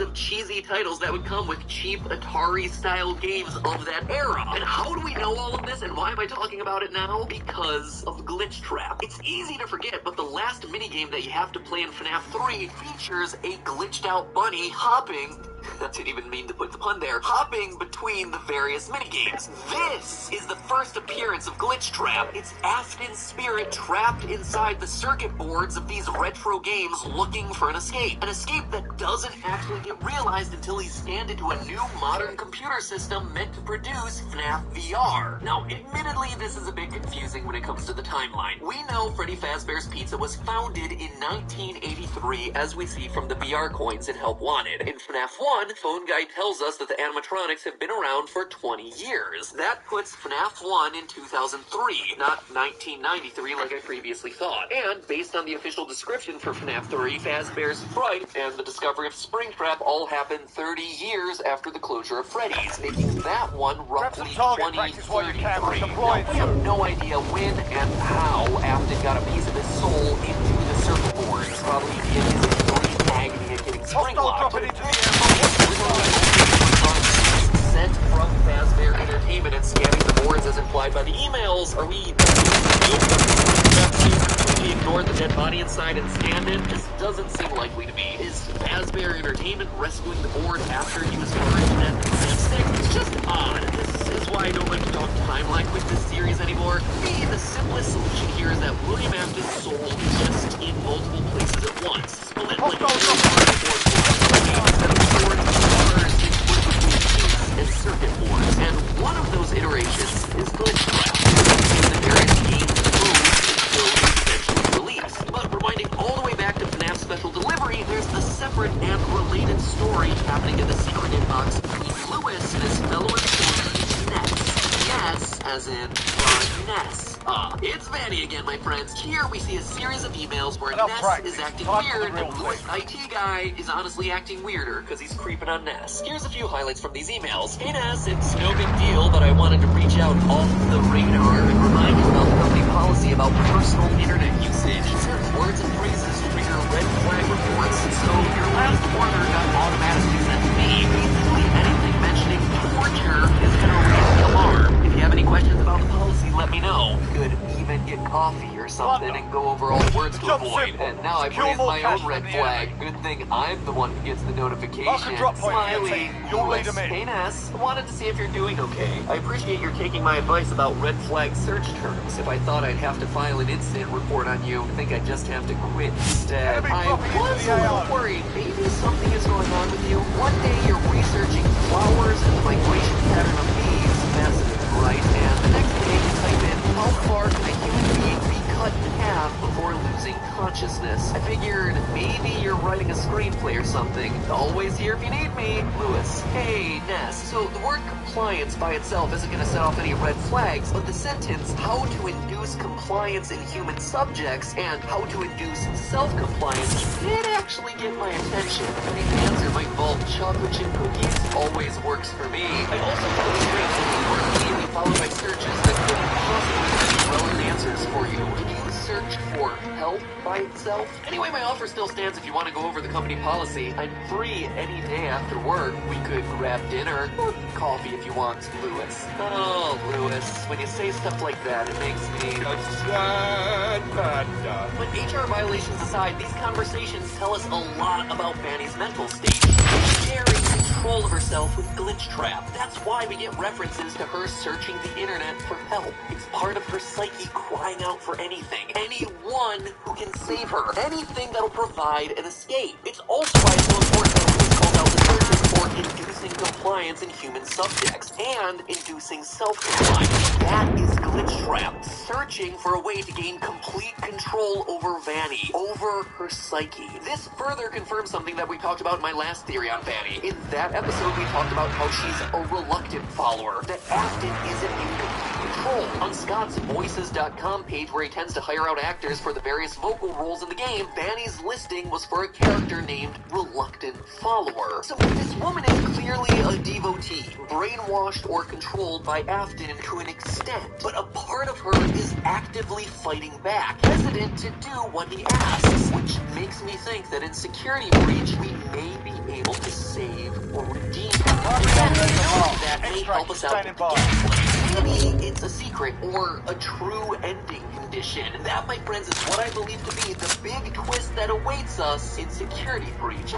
of cheesy titles that would come with cheap Atari-style games of that era. And how do we know all of this, and why am I talking about it now? Because of Glitch Trap. It's easy to forget, but the last minigame that you have to play in FNAF 3 features a glitched-out bunny hopping... I didn't even mean to put the pun there. Hopping between the various minigames. This is the first appearance of Glitch Trap. It's Afton's spirit trapped inside the circuit boards of these retro games looking for an escape. An escape that doesn't actually get realized until he's scanned into a new modern computer system meant to produce FNAF VR. Now, admittedly, this is a bit confusing when it comes to the timeline. We know Freddy Fazbear's Pizza was founded in 1983, as we see from the VR coins in Help Wanted. In FNAF 1, Phone Guy tells us that the animatronics have been around for 20 years. That puts FNAF 1 in 2003, not 1993 like I previously thought. And based on the official description for FNAF 3, Fazbear's Fright and the discovery of Springtrap all happened 30 years after the closure of Freddy's, making that one roughly 2033. Now, we have no idea when and how Afton got a piece of his soul into the circuit boards, probably via his extreme agony at getting spring locked. Sent from Fazbear Entertainment and scanning the boards as implied by the emails. Are we completely ignored the dead body inside and scanned it? This doesn't seem likely to be. Is Fazbear Entertainment rescuing the board after he was burned to death in FNAF 6? It's just odd. This is why I don't like to talk timeline with this series anymore. For me, the simplest solution here is that William Afton's soul is just in multiple places at once. Split like and circuit boards, and one of those iterations is Glitch Trap. The various games moved until eventually released. But rewinding all the way back to FNAF Special Delivery, there's a separate and related story happening in the secret inbox between Lewis and his fellow employee, Ness. Yes, as in Ness. It's Vanny again, my friends. Here we see a series of emails where Ness is acting weird, and Lewis, IT guy, is honestly acting weirder because he's creeping on Ness. Here's a few highlights from these emails. Hey Ness, it's no big deal, but I wanted to reach out off the radar and remind you about the company policy about personal internet usage. Certain words and phrases trigger red flag reports, so your last warner got automatically sent to me. Basically, anything mentioning torture is gonna raise the alarm. If you have any questions about the policy, let me know. Could even get coffee or something and go over all the words to avoid. And now I've raised my own red flag. Good thing I'm the one who gets the notification. Smiley, Lewis, hey Ness, wanted to see if you're doing okay. I appreciate your taking my advice about red flag search terms. If I thought I'd have to file an incident report on you, I think I'd just have to quit instead. I was a little worried. Maybe something is going on with you. One day you're researching flowers and the migration pattern of bees. Fascinating, right? And the next day you type in, how far can a human being be cut in half before losing consciousness? I figured maybe you're writing a screenplay or something. Always here if you need me. Lewis. Hey, Ness. So the word compliance by itself isn't going to set off any red flags, but the sentence, how to induce compliance in human subjects and how to induce self-compliance did actually get my attention. I mean, the answer might involve chocolate chip cookies. Always works for me. I also found it strange that these were immediately followed by searches that couldn't possibly be relevant answers for you. Did you search for help by itself? Anyway, my offer still stands if you want to go over the company policy. I'm free any day after work. We could grab dinner or coffee if you want, Lewis. Oh, Lewis, when you say stuff like that, it makes me sad. But HR violations aside, these conversations tell us a lot about Vanny's mental state. She's sharing control of herself with Glitch Trap. That's why we get references to her searching the internet for help. It's part of her psyche crying out for anything. Anyone who can save her. Anything that'll provide an escape. It's also why it's so important that Lewis calls out the searches for inducing compliance in human subjects and inducing self-compliance. That is Glitch Trap, searching for a way to gain complete control over Vanny, over her psyche. This further confirms something that we talked about in my last theory on Vanny. In that episode, we talked about how she's a reluctant follower, that Afton isn't in complete control. On Scott's Voices.com page, where he tends to hire out actors for the various vocal roles in the game, Vanny's listing was for a character named Reluctant Follower. So this woman is clearly a devotee, brainwashed or controlled by Afton to an extent, but a part of her is actively fighting back, hesitant to do what he asks, which makes me think that in Security Breach, we may be able to save or redeem. That may help us out with the gameplay. Maybe it's a secret or a true ending condition. That, my friends, is what I believe to be the big twist that awaits us in Security Breach.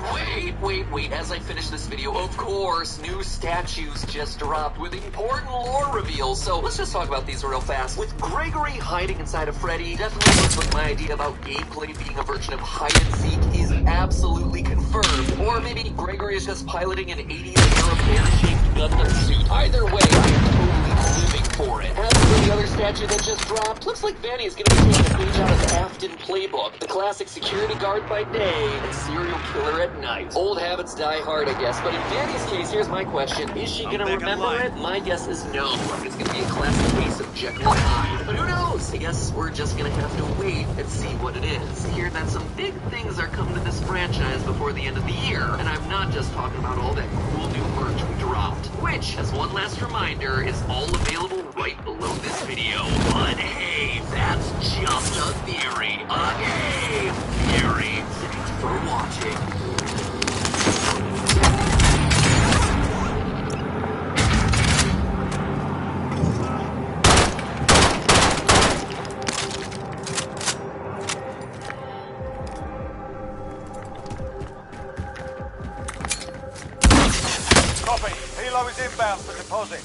Wait. As I finish this video, of course, new statues just dropped with important lore reveals. So let's just talk about these real fast. With Gregory hiding inside of Freddy, definitely looks like my idea about gameplay being a version of hide and seek is absolutely confirmed. Or maybe Gregory is just piloting an 80s era bear-shaped Gundam suit. Either way, I'm totally living for it. As for the other statue that just dropped, looks like Vanny is going to be taking a page out of the Afton playbook. The classic security guard by day and serial killer at night. Old habits die hard, I guess. But in Vanny's case, here's my question. Is she going to remember it? My guess is no. It's going to be a classic case of Jekyll and Hyde. But who knows? I guess we're just going to have to wait and see what it is. I hear that some big things are coming to this franchise before the end of the year. And I'm not just talking about all that cool new merch we dropped, which, as one last reminder, is all available right below this video. But hey, that's just a theory. A game theory. Thanks for watching. Copy. Helo is inbound for deposit.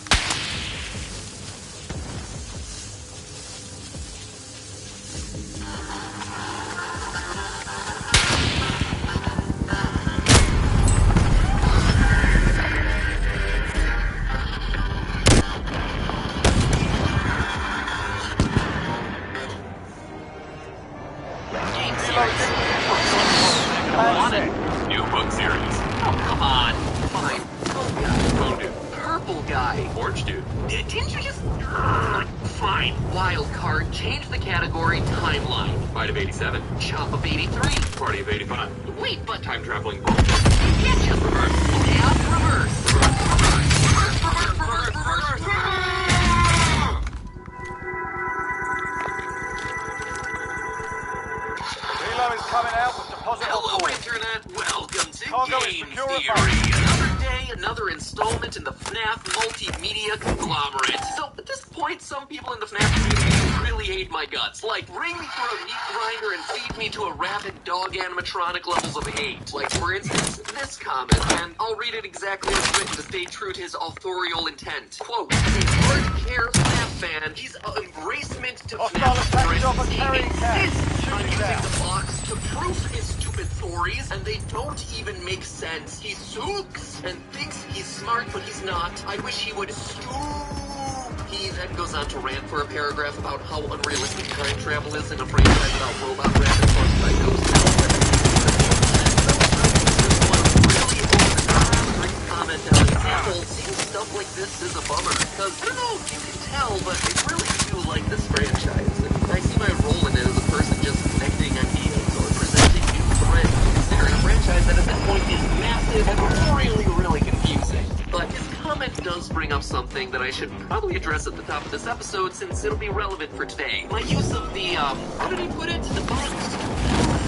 New book series. Oh, come on. Fine. Phone dude. Purple guy. Orange dude. Didn't you just... Fine. Wild card. Change the category. Timeline. Fight of 87. Chop of 83. Party of 85. Wait, but... Time traveling. You can't just reverse. Yeah, reverse. Reverse. Helo is coming out with deposit. Hello, Internet. Welcome to Cargo is Game secure Theory. Another day, another installment in the FNAF multimedia conglomerate. So, at this point, some people in the FNAF community really hate my guts. Like, bring me through a meat grinder and feed me to a rabid dog animatronic levels of hate. Like, for instance, this comment, and I'll read it exactly as written to stay true to his authorial intent. Quote, as a hard-care FNAF fan, he's an embracement to FNAF. He insists on using the box to proof his stupid stories, and they don't even make sense. He soups and thinks he's smart, but he's not. I wish he would stoop. He then goes on to rant for a paragraph about how unrealistic time travel is in a franchise about robot rapid force psychosis. Comment as an example, seeing stuff like this is a bummer, because I don't know if you can tell, but I really do like this franchise, and I see my role in it as a person just connecting ideas or presenting new threads, considering a franchise that at this point is massive and really confusing. But his comment does bring up something that I should probably address at the top of this episode, since it'll be relevant for today. My use of the, how did he put it? The box.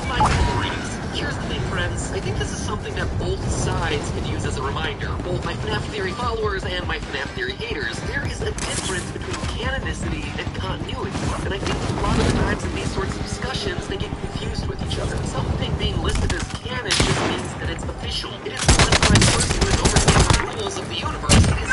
My memories. Here's the thing, friends. I think this is something that both sides can use as a reminder. Both my FNAF Theory followers and my FNAF Theory haters. There is a difference between canonicity and continuity. And I think a lot of the times in these sorts of discussions, they get confused with each other. Something being listed as canon just means that it's official. It is one by the person who has overseen the rules of the universe. It is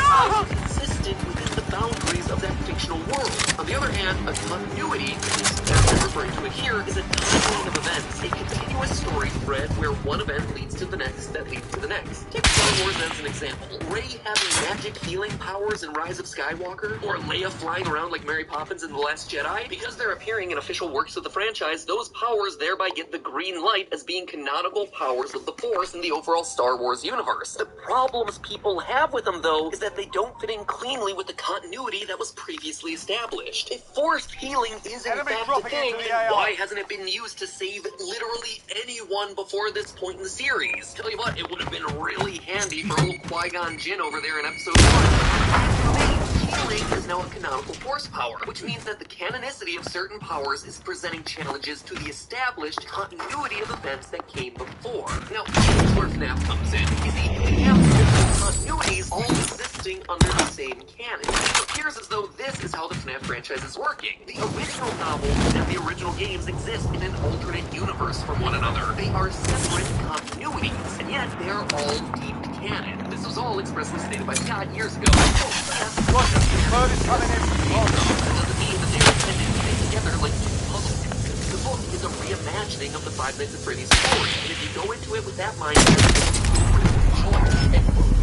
consistent within the boundaries of that fictional world. On the other hand, a continuity, as I'm referring to it here, is a timeline of events. A continuous story thread where one event leads to the next that leads to the next. Take Star Wars as an example. Rey having magic healing powers in Rise of Skywalker, or Leia flying around like Mary Poppins in The Last Jedi. Because they're appearing in official works of the franchise, those powers thereby get the green light as being canonical powers of the Force in the overall Star Wars universe. The problems people have with them, though, is that they don't fit in cleanly with the continuity that was previously established. If forced healing is in fact a thing, then why hasn't it been used to save literally anyone before this point in the series? Tell you what, it would have been really handy for old Qui-Gon Jinn over there in episode 1. Healing is now a canonical force power, which means that the canonicity of certain powers is presenting challenges to the established continuity of events that came before. Now, here's where FNAF comes in. You see, we have multiple continuities all existing under the same canon. It appears as though this is how the FNAF franchise is working. The original novels and the original games exist in an alternate universe from one another. They are separate continuities, and yet they are all deemed canon. This was all expressly stated by Scott years ago. Roger, bird is coming in. That doesn't mean that they're intended to stay together like two puzzle pieces. The book is a reimagining of the Five Nights at Freddy's story, and if you go into it with that mindset,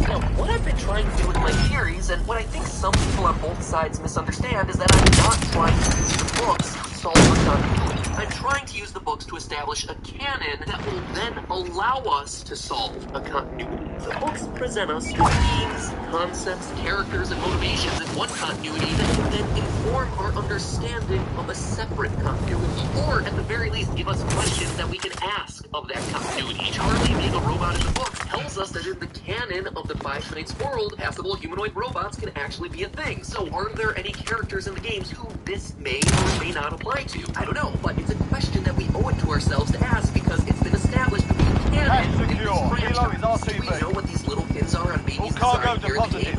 now, what I've been trying to do with my theories, and what I think some people on both sides misunderstand, is that I'm not trying to use the books to solve a continuity. I'm trying to use the books to establish a canon that will then allow us to solve a continuity. The books present us with themes, concepts, characters, and motivations in one continuity that can then inform our understanding of a separate continuity. Or, at the very least, give us questions that we can ask of that continuity. Charlie, being a robot in the book, tells us that in the canon of the Five Nights world, passable humanoid robots can actually be a thing. So are there any characters in the games who this may or may not apply to? I don't know, but it's a question that we owe it to ourselves to ask because it's been established to be canon in this franchise. Do we know what these little pins are on babies' design here in the game?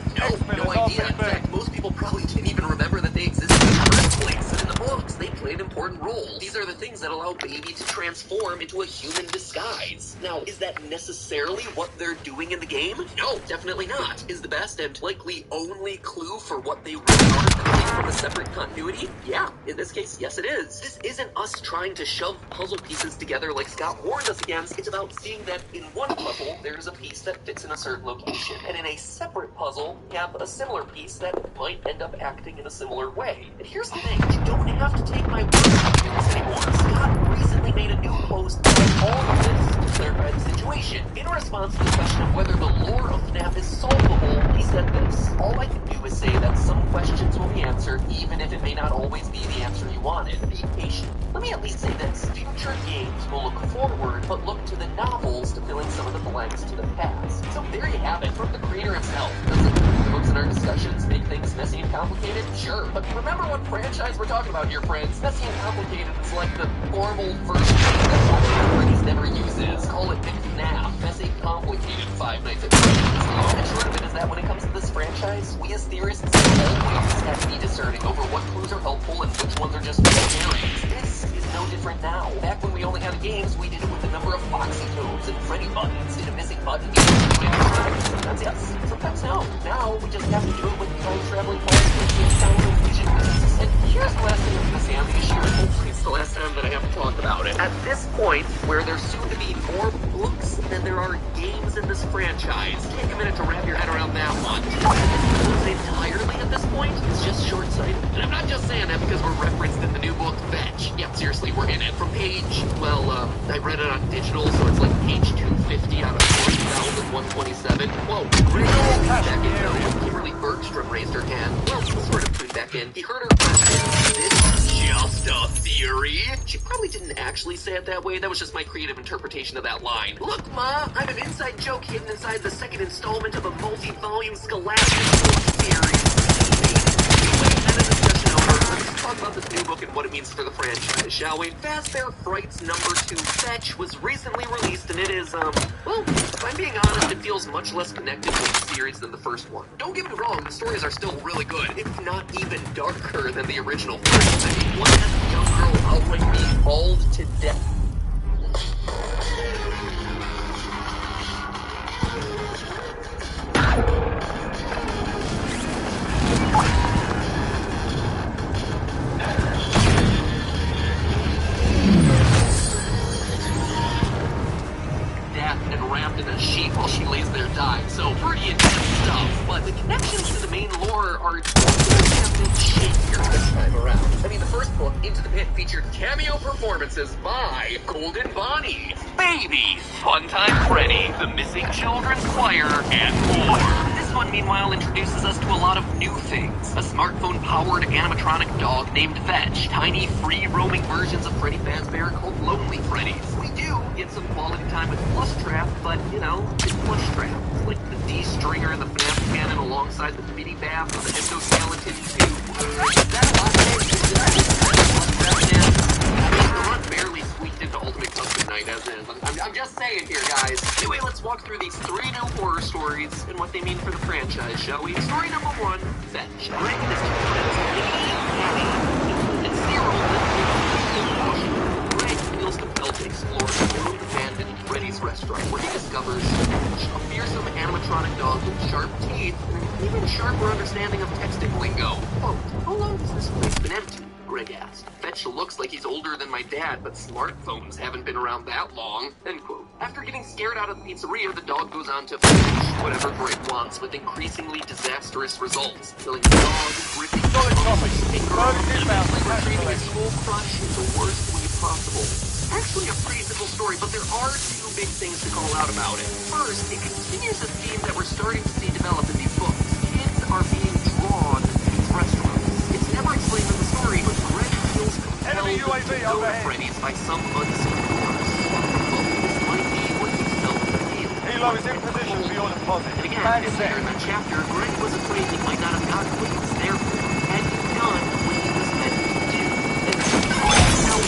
No idea. In fact, most people probably didn't even remember that they existed in the first place. And in the books, they play an important role. These are the things that allow Baby to transform into a human disguise. Now, is that necessarily what they're doing in the game? No, definitely not. Is the best and likely only clue for what they really are coming from a separate continuity? Yeah, in this case, yes it is. This isn't us trying to shove puzzle pieces together like Scott warned us against. It's about seeing that in one puzzle, there's a piece that fits in a certain location, and in a separate puzzle, you have a similar piece that might end up acting in a similar way. And here's the thing, you don't have to take my word for this anymore. Scott recently made a new post on all of this to clarify the situation. In response to the question of whether the lore of FNAF is solvable, he said this: all I can do is say that some questions will be answered, even if it may not always be the answer you wanted. Be patient. Let me at least say this: future games will look forward, but look to the novels to fill in some of the blanks to the past. So there you have it, from the creator himself. Does it the books in our discussions make things messy and complicated? Sure, but remember what franchise we're talking about here, friends. Messy and complicated is like the formal first name that Five Nights at Freddy's never uses. Call it McNaff. Messy, complicated Five Nights at Freddy's. The long and short of it is that when it comes to this franchise, we as theorists always have to be discerning over what clues are helpful and which ones are just herrings. This is no different now. Back when we only had games, we did it with a number of Foxy Toads and Freddy buttons. Did a missing button sometimes yes, sometimes no. Now we just have to do it with time-traveling particles and sound and vision beasts. And here's the last thing I'm gonna say on the issue, and hopefully it's the last time that I have to talk about it. At this point, where there's soon to be more books than there are games in this franchise, take a minute to wrap your head around that one. Entirely at this point, it's just short-sighted. And I'm not just saying that because we're referenced in the new book, Fetch. Yeah, seriously, we're in it. From page, well, I read it on digital, so it's like page 250 out of 4,127. Whoa, Greg tuned back in though when Kimberly Bergstrom raised her hand. Well, sort of tuned back in. He heard her question, "This is just a theory?" She probably didn't actually say it that way. That was just my creative interpretation of that line. Look, Ma, I'm an inside joke hidden inside the second installment of a multi-volume scholastic book series. And a discussion over. Let's talk about this new book and what it means for the franchise, shall we? Fazbear Frights #2 Fetch was recently released, and it is, well, if I'm being honest, it feels much less connected to the series than the first one. Don't get me wrong, the stories are still really good, if not even darker than the original film. I mean, one has a young girl outright being mauled to death. In a sheet while she lays there dying, so pretty intense stuff, but the connections to the main lore are a bit shakier this time around. I mean, the first book, Into the Pit, featured cameo performances by Golden Bonnie, Baby, Funtime Freddy, the Missing Children's Choir, and more. This one, meanwhile, introduces us to a lot of new things. A smartphone-powered animatronic dog named Fetch, tiny free-roaming versions of Freddy Fazbear called Lonely Freddies. We do get some quality time with Plushtrap, but, you know, it's Plushtrap. Like the D-stringer in the FNAF canon alongside the Biddy Bath or the Endoskeleton Mountain 2. Is that a lot of the run barely squeaked into Ultimate Custom Night as is. I'm just saying here, guys. Anyway, let's walk through these 3 new horror stories and what they mean for the franchise, shall we? Story number 1, Fetch. Greg is and 0 Greg feels compelled to explore the old abandoned Freddy's restaurant where he discovers Fetch, a fearsome animatronic dog with sharp teeth and an even sharper understanding of texting lingo. Quote, how long has this place been empty? Greg asked. Fetch looks like he's older than my dad, but smartphones haven't been around that long. End quote. After getting scared out of the pizzeria, the dog goes on to finish whatever Greg wants with increasingly disastrous results. Killing the dog, ripping the dog's finger off, and eventually retrieving his full crush in the worst way possible. It's actually a pretty simple story, but there are 2 big things to call out about it. First, it continues a theme that we're starting to see develop in these books. Kids are being drawn to these restaurants. It's never explained in the story, but Greg feels compelled to go to Freddy's by some unseen force. This might be what he's felt in the field. Hilo is in position for your deposit. And again, as later in the chapter, Greg was afraid he might not have gotten what he was there for, had he done what he was meant to do. And now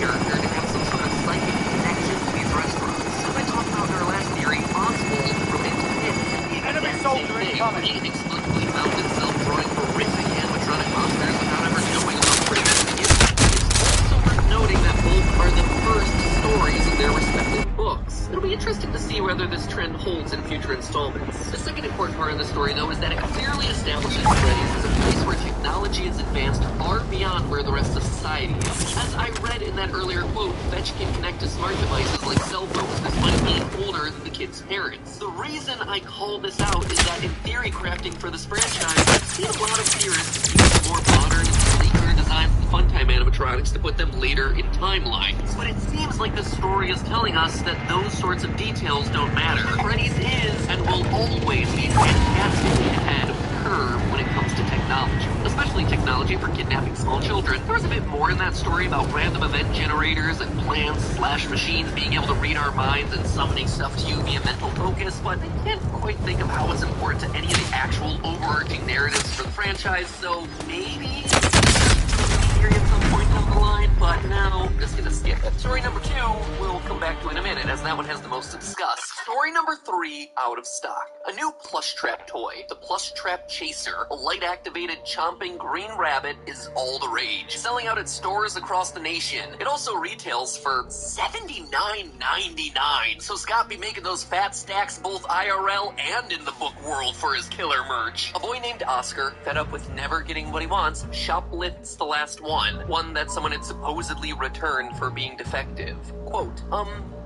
character to have some sort of psychic connection to these restaurants. As I talked about in our last theory, Oswald from End to End can be the Enemy exact soldier same thing, incoming. where he inexplicably found himself drawing horrific animatronic monsters without ever knowing about Freddy's to begin with. It's also worth noting that both are the first stories of their respective books. It'll be interesting to see whether this trend holds in future installments. The second important part of the story, though, is that it clearly establishes Freddy's as a place where technology is advanced far beyond where the rest of society is. As I read in that earlier quote, Fetch can connect to smart devices like cell phones despite being older than the kid's parents. The reason I call this out is that in theory crafting for this franchise, I've seen a lot of theorists use more modern, sleeker designs than Funtime animatronics to put them later in timelines. But it seems like the story is telling us that those sorts of details don't matter. Freddy's is and will always be fantastically ahead of the curve when it comes to technology, especially technology for kidnapping small children. There was a bit more in that story about random event generators and plants/machines being able to read our minds and summoning stuff to you via mental focus, but I can't quite think of how it's important to any of the actual overarching narratives for the franchise, so maybe at some point down the line, but now I'm just gonna skip it. Story number 2 we'll come back to in a minute, as that one has the most to discuss. Story number 3, out of stock. A new plush trap toy, the Plush Trap Chaser, a light-activated chomping green rabbit, is all the rage, selling out at stores across the nation. It also retails for $79.99, so Scott be making those fat stacks both IRL and in the book world for his killer merch. A boy named Oscar, fed up with never getting what he wants, shoplifts the last one that someone had supposedly returned for being defective. Quote,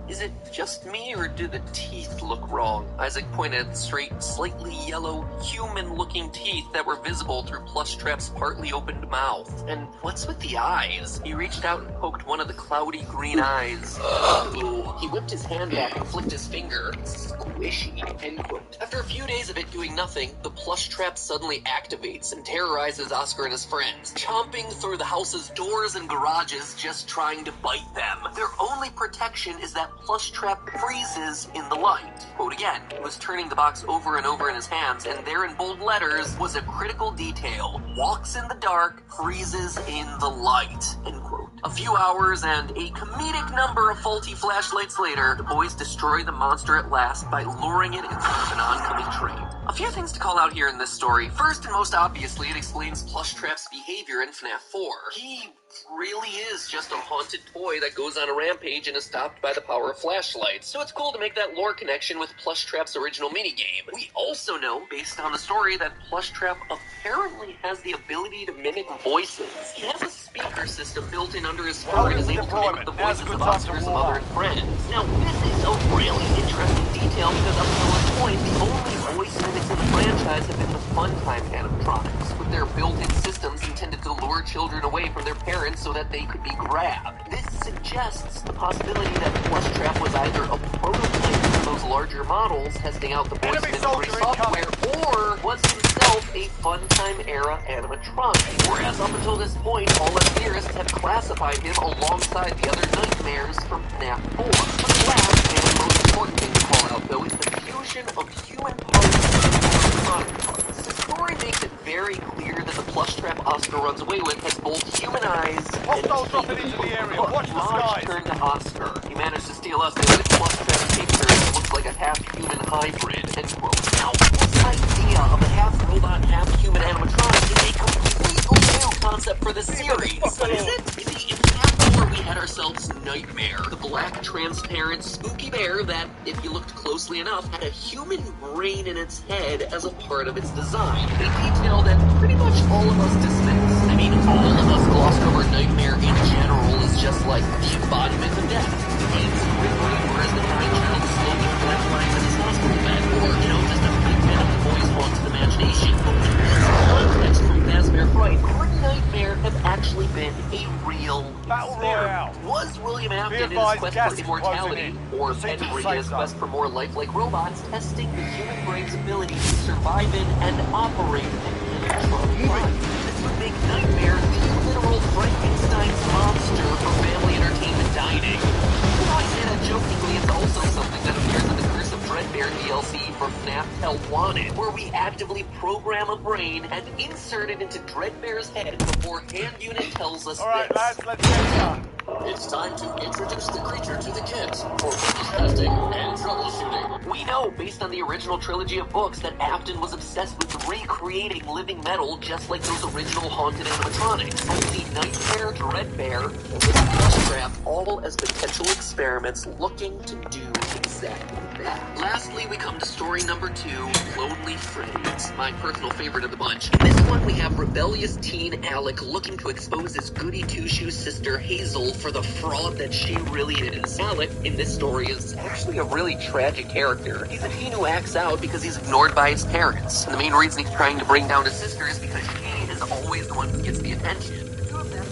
is it just me, or do the teeth look wrong? Isaac pointed at straight, slightly yellow, human-looking teeth that were visible through Plush Trap's partly opened mouth. And what's with the eyes? He reached out and poked one of the cloudy green eyes. He whipped his hand back and flicked his finger. Squishy, end quote. After a few days of it doing nothing, the Plush Trap suddenly activates and terrorizes Oscar and his friends, chomping through the house's doors and garages just trying to bite them. Their only protection is that Plush Trap freezes in the light. Quote again, he was turning the box over and over in his hands, and there in bold letters was a critical detail. Walks in the dark, freezes in the light, end quote. A few hours and a comedic number of faulty flashlights later, the boys destroy the monster at last by luring it in front of an oncoming train. A few things to call out here in this story. First and most obviously, it explains Plush Trap's behavior in FNAF 4. He really is just a haunted toy that goes on a rampage and is stopped by the power of flashlights. So it's cool to make that lore connection with Plush Trap's original minigame. We also know, based on the story, that Plush Trap apparently has the ability to mimic voices. He has a speaker system built in under his fur and is able to mimic the voices of Oscar's mother and friends. Now, this is a really interesting detail because up until this point, the only voice mimics in the franchise have been the Funtime animatronics, with their built-in systems intended to lure children away from their parents so that they could be grabbed. This suggests the possibility that Plush Trap was either a prototype of those larger models testing out the voice mimicry software, or was himself a Funtime-era animatronic. Whereas up until this point, all us theorists have classified him alongside the other nightmares from FNAF 4. But the last and most important thing to call out, though, is the fusion of human parts and animatronic parts. The story makes it very clear that the plush trap Oscar runs away with has both human eyes and Hostiles dropping teeth. into the area. Look, Watch the Raj skies. turned to Oscar. He managed to steal us with a plush trap picture that looks like a half-human hybrid, end quote. Now, this idea of a half-robot, half-human animatronic is a completely new concept for the series. But is it? You see, in Half Hour, we had ourselves Nightmare, the black, transparent, spooky bear that, if you looked closely enough, had a human brain in its head as a part of its design. A detail that pretty much all of us dismiss. I mean, all of us glossed over Nightmare in general is just like the embodiment of death. Games Grim Reaper as the time child slowly flatlines in his hospital bed, or, just a pigment of the boy's haunted imagination. But in this context from Fazbear Fright, could Nightmare have actually been a real Battle experiment? Royale. Was William Afton in his advised, quest gas for is immortality, closing in. or Proceed to the Henry in safe his zone. quest for more lifelike robots, testing the human brain's ability to survive in and operate in animatronic bodies? This would make Nightmare the literal Frankenstein's monster for family entertainment dining. I say that jokingly, it's also something that appears in the Curse of Dreadbear DLC for FNAF Tell Wanted, where we actively program a brain and insert it into Dreadbear's head before Hand Unit tells us Alright, this. lads, let's get it done. It's time to introduce the creature to the kids for focus testing and troubleshooting. We know, based on the original trilogy of books, that Afton was obsessed with recreating living metal just like those original haunted animatronics. I see Nightmare, Dreadbear, and this plush trap all as potential experiments looking to do exactly that. Lastly, we come to story number 2, Lonely Freddy's, my personal favorite of the bunch. In this one, we have rebellious teen Alec looking to expose his goody two-shoes sister Hazel for the fraud that she really is. Alec, in this story, is actually a really tragic character. He's a teen who acts out because he's ignored by his parents. And the main reason he's trying to bring down his sister is because she is always the one who gets the attention. Two of them.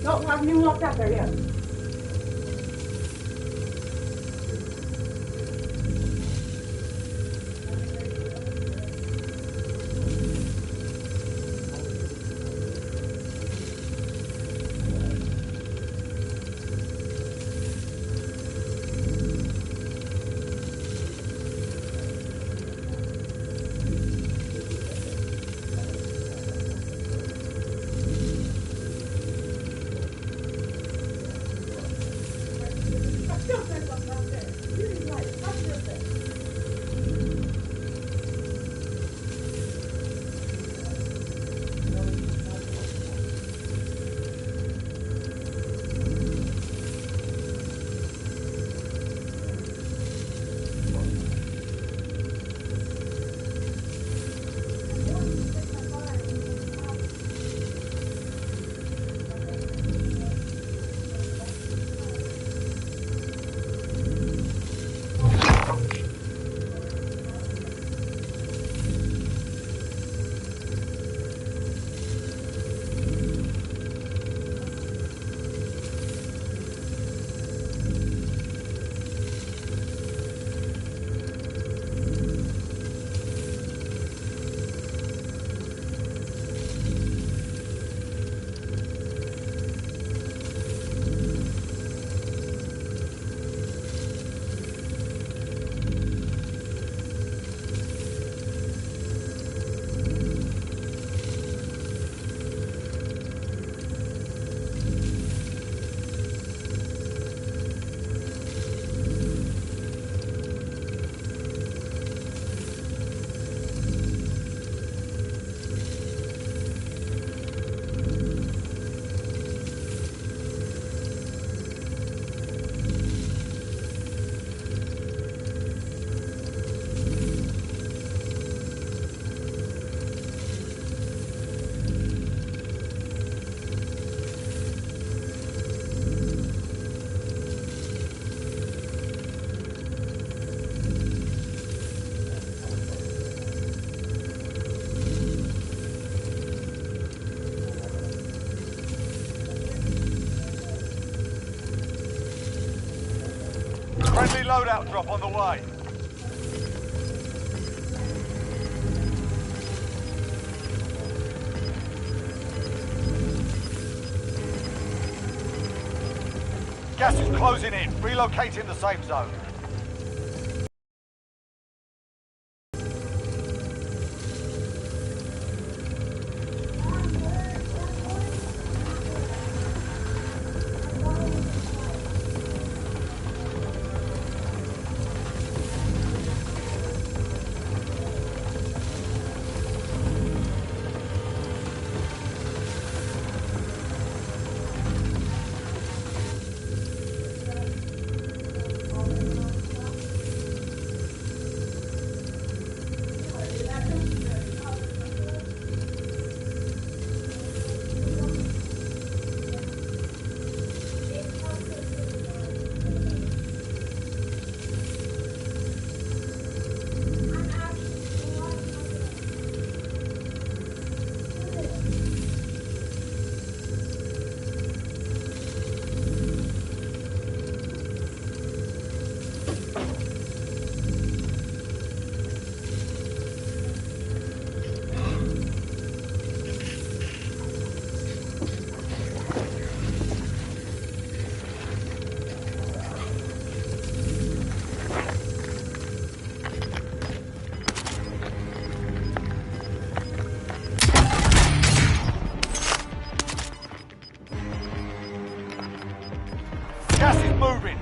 No, haven't even looked out there yet. Friendly loadout drop on the way. Gas is closing in. Relocating the safe zone. Gas is moving.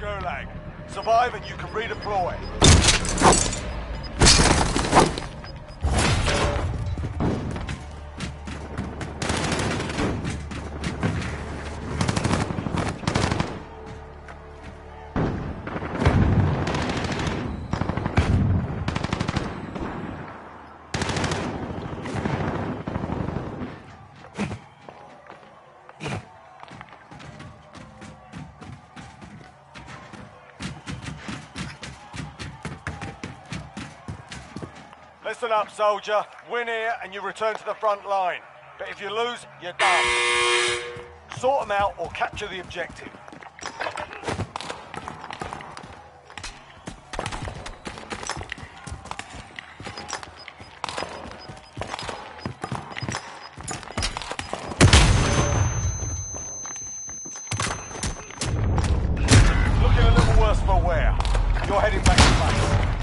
Gulag. Survive and you can redeploy. Listen up, soldier. Win here and you return to the front line. But if you lose, you're done. Sort them out or capture the objective. Looking a little worse for wear. You're heading back to base.